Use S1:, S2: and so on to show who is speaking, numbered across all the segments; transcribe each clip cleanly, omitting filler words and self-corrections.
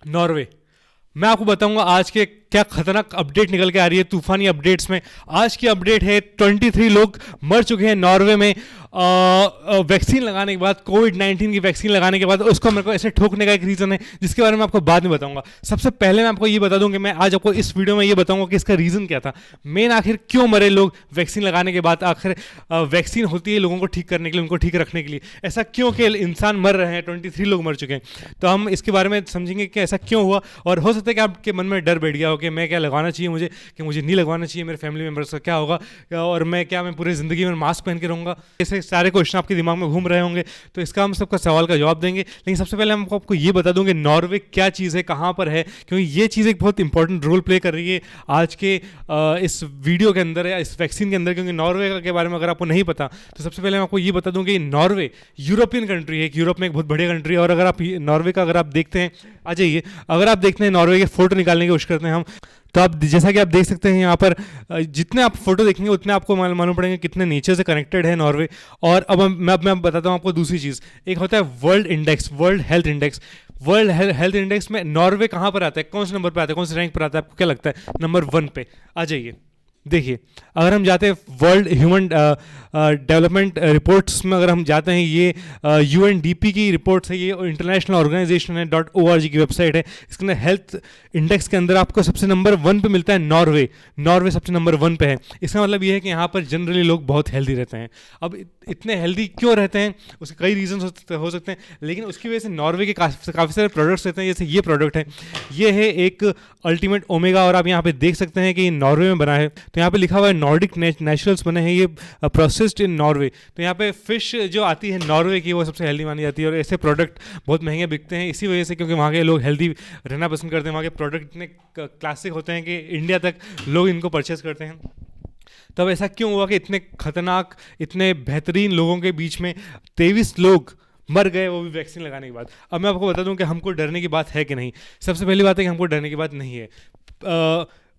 S1: Norway. मैं आपको बताऊंगा आज के क्या खतरनाक अपडेट निकल के आ रही है तूफानी अपडेट्स में। आज की अपडेट है 23 लोग मर चुके हैं नॉर्वे में वैक्सीन लगाने के बाद, कोविड-19 की वैक्सीन लगाने के बाद। उसको मेरे को ऐसे ठोकने का एक रीज़न है जिसके बारे में आपको बाद में बताऊंगा। सबसे पहले मैं आपको ये बता दूं कि मैं आज आपको इस वीडियो में ये बताऊंगा कि इसका रीज़न क्या था, मेन आखिर क्यों मरे लोग वैक्सीन लगाने के बाद। आखिर वैक्सीन होती है लोगों को ठीक करने के लिए, उनको ठीक रखने के लिए, ऐसा क्यों कि इंसान मर रहे हैं, 23 लोग मर चुके हैं। तो हम इसके बारे में समझेंगे कि ऐसा क्यों हुआ। और हो सकता है कि आपके मन में डर बैठ गया हो कि मैं क्या लगवाना चाहिए मुझे, कि मुझे नहीं लगवाना चाहिए, मेरे फैमिली मेम्बर्स का क्या होगा, और मैं पूरी ज़िंदगी में मास्क पहन के रहूँगा। ऐसे सारे क्वेश्चन आपके दिमाग में घूम रहे होंगे। तो इसका हम सबका सवाल का जवाब देंगे। लेकिन सबसे पहले हम आपको ये बता दूं कि नॉर्वे क्या चीज़ है, कहाँ पर है, क्योंकि ये चीज़ एक बहुत इंपॉर्टेंट रोल प्ले कर रही है आज के इस वीडियो के अंदर या इस वैक्सीन के अंदर। क्योंकि नॉर्वे के बारे में अगर आपको नहीं पता तो सबसे पहले मैं आपको ये बता दूं कि नॉर्वे यूरोपियन कंट्री है, यूरोप में एक बहुत बढ़िया कंट्री है। और अगर आप नॉर्वे का अगर आप देखते हैं, आ जाइए, अगर आप देखते हैं नॉर्वे के फोटो निकालने की कोशिश करते हैं हम, तो आप जैसा कि आप देख सकते हैं यहाँ पर जितने आप फोटो देखेंगे उतने आपको मालूम पड़ेंगे कितने नेचर से कनेक्टेड है नॉर्वे। और अब मैं बताता हूँ आपको दूसरी चीज़। एक होता है world index, world health index. World health index में नॉर्वे कहाँ पर आता है, कौन से नंबर पर आता है, कौन से रैंक पर आता है, आपको क्या लगता है? नंबर 1 पे। आ जाइए, देखिए, अगर हम जाते हैं वर्ल्ड ह्यूमन डेवलपमेंट रिपोर्ट्स में, अगर हम जाते हैं, ये UNDP की रिपोर्ट्स है, ये इंटरनेशनल ऑर्गेनाइजेशन है .org की वेबसाइट है। इसके अंदर हेल्थ इंडेक्स के अंदर आपको सबसे नंबर 1 पे मिलता है नॉर्वे। नॉर्वे सबसे नंबर 1 पे है। इसका मतलब ये है कि यहाँ पर जनरली लोग बहुत हेल्दी रहते हैं। अब इतने हेल्दी क्यों रहते हैं, उसके कई रीजन हो सकते हैं, लेकिन उसकी वजह से नॉर्वे के काफ़ी सारे प्रोडक्ट्स रहते हैं। जैसे ये प्रोडक्ट है, ये है एक अल्टीमेट ओमेगा, और आप यहाँ पे देख सकते हैं कि ये नॉर्वे में बना है। तो यहाँ पे लिखा हुआ है नॉर्डिक नेचुरल्स बने हैं, ये प्रोसेस्ड इन नॉर्वे। तो यहाँ पे फिश जो आती है नॉर्वे की, वो सबसे हेल्दी मानी जाती है। और ऐसे प्रोडक्ट बहुत महंगे बिकते हैं इसी वजह से, क्योंकि वहाँ के लोग हेल्दी रहना पसंद करते हैं। वहाँ के प्रोडक्ट इतने क्लासिक होते हैं कि इंडिया तक लोग इनको परचेस करते हैं। तब ऐसा क्यों हुआ कि इतने खतरनाक, इतने बेहतरीन लोगों के बीच में 23 लोग मर गए, वो भी वैक्सीन लगाने के बाद। अब मैं आपको बता दूं कि हमको डरने की बात है कि नहीं। सबसे पहली बात है कि हमको डरने की बात नहीं है।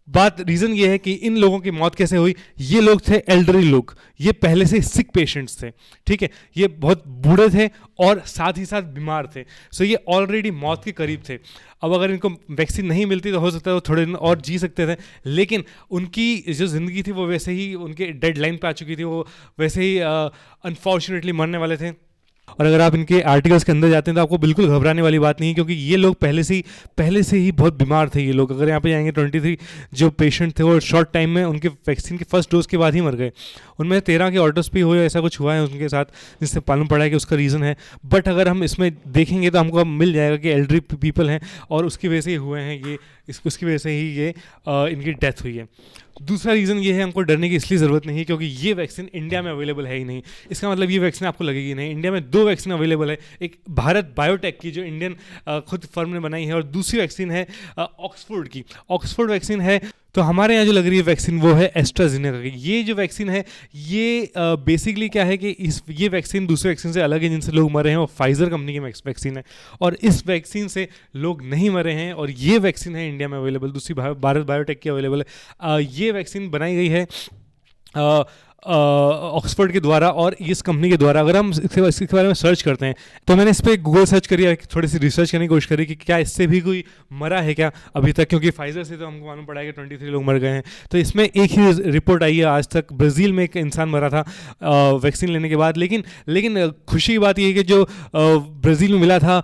S1: रीज़न ये है कि इन लोगों की मौत कैसे हुई। ये लोग थे एल्डरली लोग, ये पहले से सिक पेशेंट्स थे, ठीक है। ये बहुत बूढ़े थे और साथ ही साथ बीमार थे। सो ये ऑलरेडी मौत के करीब थे। अब अगर इनको वैक्सीन नहीं मिलती तो हो सकता है वो थोड़े दिन और जी सकते थे, लेकिन उनकी जो ज़िंदगी थी वो वैसे ही उनके डेड लाइन पे आ चुकी थी। वो वैसे ही अनफॉर्चुनेटली मरने वाले थे। और अगर आप इनके आर्टिकल्स के अंदर जाते हैं तो आपको बिल्कुल घबराने वाली बात नहीं है, क्योंकि ये लोग पहले से ही बहुत बीमार थे। ये लोग अगर यहाँ पे जाएंगे, 23 जो पेशेंट थे वो शॉर्ट टाइम में उनके वैक्सीन के फर्स्ट डोज के बाद ही मर गए। उनमें 13 के ऑटोप्सी हुए, ऐसा कुछ हुआ है उनके साथ, जिससे मालूम पड़ा है कि उसका रीज़न है। बट अगर हम इसमें देखेंगे तो हमको अब मिल जाएगा कि एल्डरी पीपल हैं और उसकी वजह से ही हुए हैं ये, उसकी वजह से ही ये इनकी डेथ हुई है। दूसरा रीज़न ये है, हमको डरने की इसलिए ज़रूरत नहीं है क्योंकि ये वैक्सीन इंडिया में अवेलेबल है ही नहीं। इसका मतलब ये वैक्सीन आपको लगेगी नहीं। इंडिया में 2 वैक्सीन अवेलेबल है, एक भारत बायोटेक की जो इंडियन खुद फर्म ने बनाई है, और दूसरी वैक्सीन है ऑक्सफोर्ड की। ऑक्सफोर्ड वैक्सीन है। तो हमारे यहाँ जो लग रही है वैक्सीन वो है एस्ट्राजेनेका की। ये जो वैक्सीन है ये बेसिकली क्या है कि ये वैक्सीन दूसरे वैक्सीन से अलग है जिनसे लोग मरे हैं, वो फाइजर कंपनी की वैक्सीन है। और इस वैक्सीन से लोग नहीं मरे हैं, और ये वैक्सीन है इंडिया में अवेलेबल, दूसरी भारत बायोटेक की अवेलेबल है। ये वैक्सीन बनाई गई है ऑक्सफोर्ड के द्वारा और इस कंपनी के द्वारा। अगर हम इसके बारे में सर्च करते हैं तो मैंने इस पर गूगल सर्च करी, थोड़ी सी रिसर्च करने की कोशिश करी कि क्या इससे भी कोई मरा है क्या अभी तक, क्योंकि फाइजर से तो हमको मालूम पड़ा है कि 23 लोग मर गए हैं। तो इसमें एक ही रिपोर्ट आई है आज तक, ब्राज़ील में एक इंसान मरा था वैक्सीन लेने के बाद। लेकिन खुशी की बात यह है कि जो ब्राज़ील में मिला था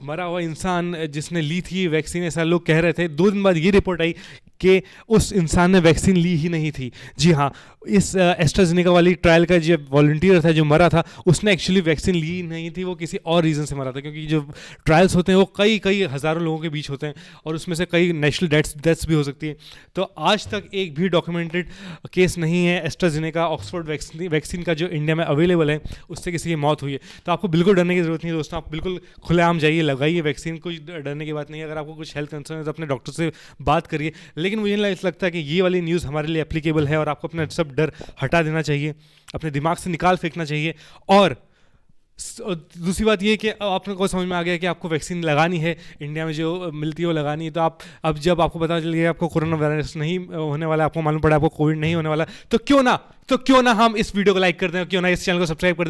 S1: मरा हुआ इंसान जिसने ली थी वैक्सीन, ऐसा लोग कह रहे थे। 2 दिन बाद ये रिपोर्ट आई कि उस इंसान ने वैक्सीन ली ही नहीं थी। जी हाँ, इस एस्ट्राजेनेका वाली ट्रायल का जो वॉलंटियर था जो मरा था, उसने एक्चुअली वैक्सीन ली नहीं थी, वो किसी और रीज़न से मरा था। क्योंकि जो ट्रायल्स होते हैं वो कई हज़ारों लोगों के बीच होते हैं, और उसमें से कई नेशनल डेथ्स भी हो सकती है। तो आज तक एक भी डॉक्यूमेंटेड केस नहीं है एस्ट्राजेनेका ऑक्सफोर्ड वैक्सीन का जो इंडिया में अवेलेबल है उससे किसी की मौत हुई है। तो आपको बिल्कुल डरने की ज़रूरत नहीं है दोस्तों, आप बिल्कुल खुलेआम जाइए, लगाइए वैक्सीन, कुछ डरने की बात नहीं है। अगर आपको कुछ हेल्थ कंसर्न है तो अपने डॉक्टर से बात करिए। लेकिन मुझे लगता है कि ये वाली न्यूज़ हमारे लिए एप्लीकेबल है, और आपको अपना सब डर हटा देना चाहिए, अपने दिमाग से निकाल फेंकना चाहिए। और दूसरी बात ये कि आपको समझ में आ गया कि आपको वैक्सीन लगानी है, इंडिया में जो मिलती है वो लगानी है। तो आप अब जब आपको पता चल गया आपको कोरोना वायरस नहीं होने वाला, आपको मालूम पड़ा आपको कोविड नहीं होने वाला, तो क्यों ना हम इस वीडियो को लाइक करते हैं, क्यों ना इस चैनल को सब्सक्राइब कर दें।